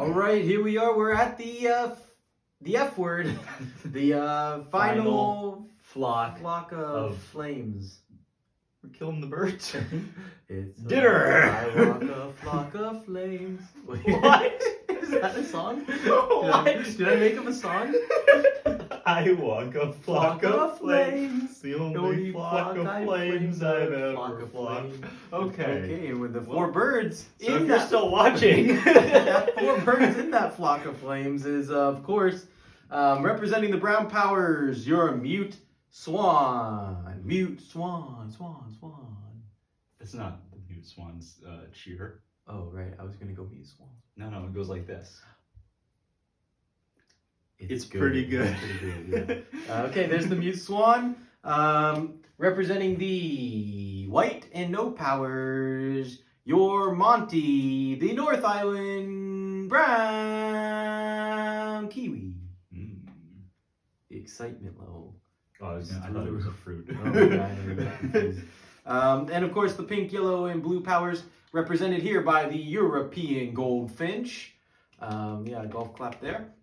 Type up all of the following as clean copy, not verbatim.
All right, here we are. We're at the F word, the final flock of flames. We're killing the birds. It's dinner. I walk a flock of flames. What? Is that a song? What? Did I make up a song? I walk a flock of flames. The only flock of flames I've ever flocked. Okay. Okay, and with the four birds So in if you're that still watching, four birds in that flock of flames is, of course, representing the brown powers, your mute swan. Mute swan, swan, swan. It's not the mute swan's cheer. Oh, right. I was going to go mute swan. No, it goes like this. It's good. Pretty good. It's pretty good, yeah. Okay, there's the mute swan. Representing the white and no powers, your Monty, the North Island brown kiwi. The excitement level. Oh, I thought it was a fruit. And of course, the pink, yellow, and blue powers represented here by the European goldfinch. Golf clap there.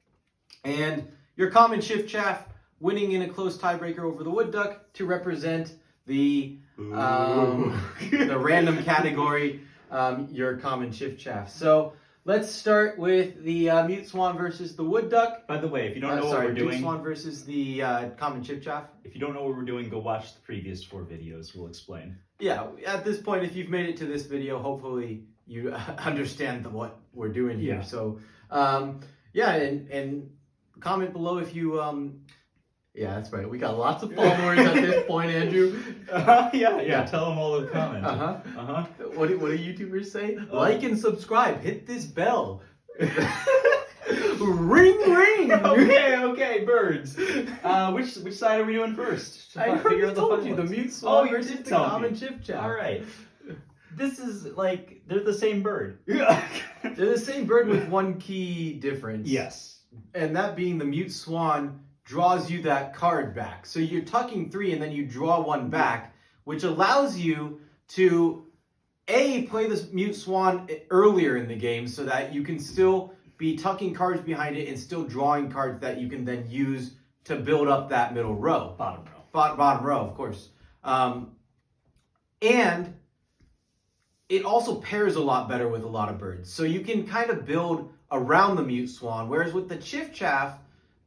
And your common shift chaff winning in a close tiebreaker over the wood duck to represent the random category, your common shift chaff. So let's start with the mute swan versus the wood duck. By the way, if you don't know what we're doing, mute swan versus the common shift chaff. If you don't know what we're doing, go watch the previous 4 videos. We'll explain. Yeah, at this point, if you've made it to this video, hopefully you understand what we're doing here. Yeah. So, and comment below if you yeah, that's right. We got lots of followers at this point, Andrew. Yeah. Tell them all the comments. What do YouTubers say? Like and subscribe. Hit this bell. Ring, ring. Okay, birds. Which side are we doing first? I Figure out told you the mute swan versus did the tell common me. shift chaff. All right. This is like they're the same bird. They're the same bird with one key difference. Yes. And that being the mute swan draws you that card back. So you're tucking 3 and then you draw 1 back, which allows you to play this mute swan earlier in the game so that you can still be tucking cards behind it and still drawing cards that you can then use to build up that middle row. Bottom row. Bottom row, of course. And it also pairs a lot better with a lot of birds. So you can kind of build around the mute swan, whereas with the shift chaff,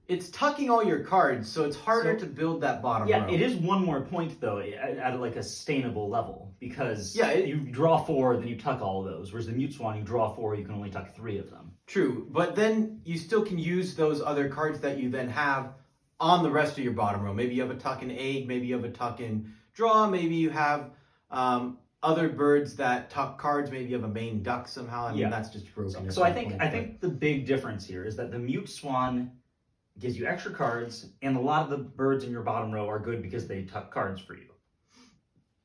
it's tucking all your cards, so it's harder to build that bottom row. Yeah, it is one more point, though, at like a sustainable level, because you draw 4, then you tuck all of those, whereas the mute swan, you draw 4, you can only tuck 3 of them. True, but then you still can use those other cards that you then have on the rest of your bottom row. Maybe you have a tuck and egg, maybe you have a tuck and draw, maybe you have other birds that tuck cards, maybe you have a main duck somehow. I mean, that's just broken. So I think the big difference here is that the mute swan gives you extra cards, and a lot of the birds in your bottom row are good because they tuck cards for you.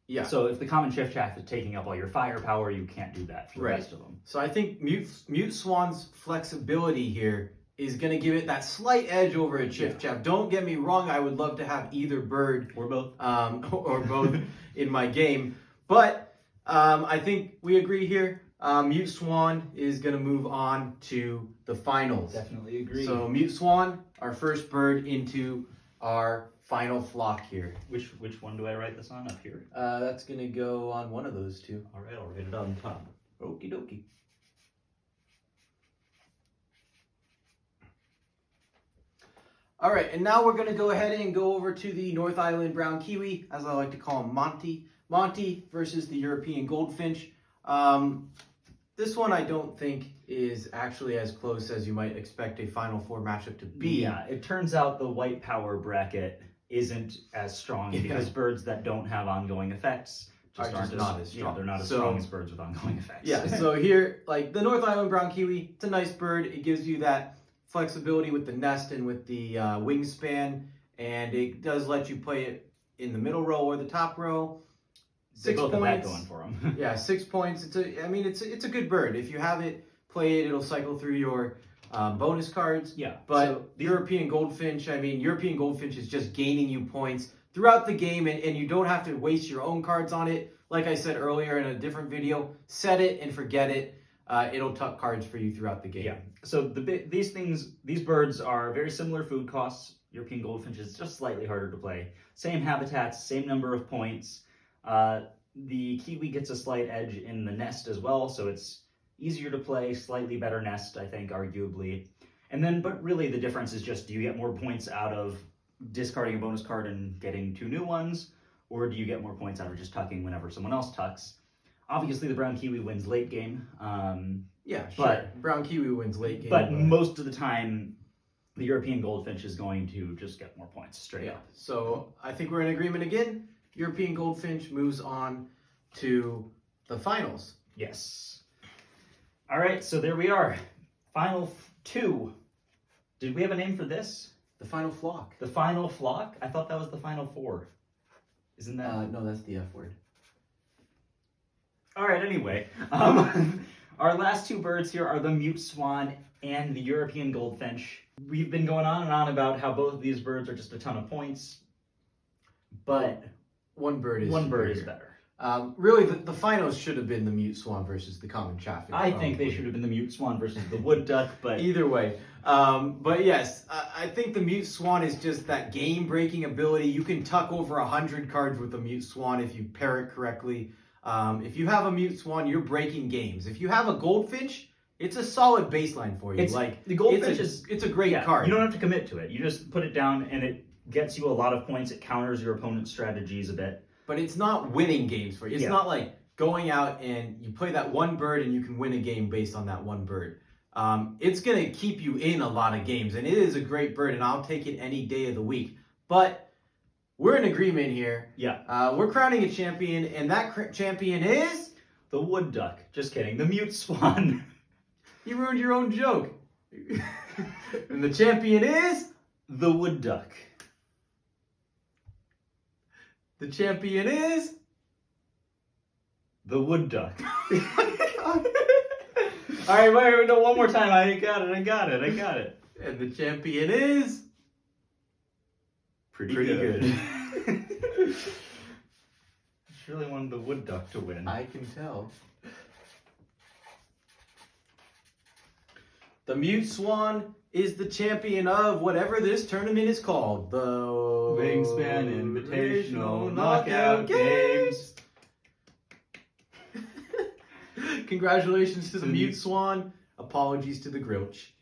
Yeah. So if the common shift chaff is taking up all your firepower, you can't do that for the rest of them. So I think mute swan's flexibility here is going to give it that slight edge over a shift chaff. Don't get me wrong, I would love to have either bird or both in my game, but I think we agree here. Mute swan is going to move on to the finals. Definitely agree. So mute swan, our first bird into our final flock here. Which one do I write this on up here? That's going to go on one of those 2. All right, I'll write it on top. Okie dokie. All right, and now we're going to go ahead and go over to the North Island brown kiwi, as I like to call him, Monty. Monty versus the European goldfinch. This one I don't think is actually as close as you might expect a Final Four matchup to be. Yeah, it turns out the white power bracket isn't as strong because birds that don't have ongoing effects are not as strong. Yeah, they're not as strong as birds with ongoing effects. Yeah, so here, like the North Island brown kiwi, it's a nice bird. It gives you that flexibility with the nest and with the wingspan, and it does let you play it in the middle row or the top row. 6 points. That going for them. Yeah, 6 points. It's a good bird. If you have it, play it. It'll cycle through your bonus cards. Yeah. But so the European goldfinch, European goldfinch is just gaining you points throughout the game, and you don't have to waste your own cards on it. Like I said earlier in a different video, set it and forget it. it'll tuck cards for you throughout the game. Yeah. So these birds are very similar food costs. European goldfinch is just slightly harder to play. Same habitats, same number of points. The kiwi gets a slight edge in the nest as well, so it's easier to play, slightly better nest, I think, arguably. And then, but really the difference is just, do you get more points out of discarding a bonus card and getting 2 new ones, or do you get more points out of just tucking whenever someone else tucks? Obviously, the brown kiwi wins late game. Yeah, sure. But brown kiwi wins late game. But most of the time, the European goldfinch is going to just get more points straight up. So I think we're in agreement again. European goldfinch moves on to the finals. Yes. All right, so there we are. Final 2. Did we have a name for this? The final flock. The final flock? I thought that was the final 4. Isn't that? No, that's the F word. All right, anyway. Our last 2 birds here are the mute swan and the European goldfinch. We've been going on and on about how both of these birds are just a ton of points, but one bird is better. Really, the finals should have been the mute swan versus the common chaffinch. I think they should have been the mute swan versus the wood duck, but either way. But yes, I think the mute swan is just that game-breaking ability. You can tuck over 100 cards with a mute swan if you pair it correctly. If you have a mute swan, you're breaking games. If you have a goldfinch, it's a solid baseline for you. The goldfinch it's a great card. You don't have to commit to it. You just put it down and it gets you a lot of points. It counters your opponent's strategies a bit. But it's not winning games for you. It's not like going out and you play that one bird and you can win a game based on that one bird. It's going to keep you in a lot of games, and it is a great bird, and I'll take it any day of the week. But we're in agreement here. Yeah. We're crowning a champion, and that champion is... the wood duck. Just kidding. The mute swan. You ruined your own joke. And the champion is... the wood duck. The champion is... the wood duck. All right, wait, no, one more time. I got it. And the champion is... Pretty good. Just really wanted the wood duck to win. I can tell. The mute swan is the champion of whatever this tournament is called. The Wingspan Invitational Knockout Games. Congratulations to the mute swan. Apologies to the Grilch.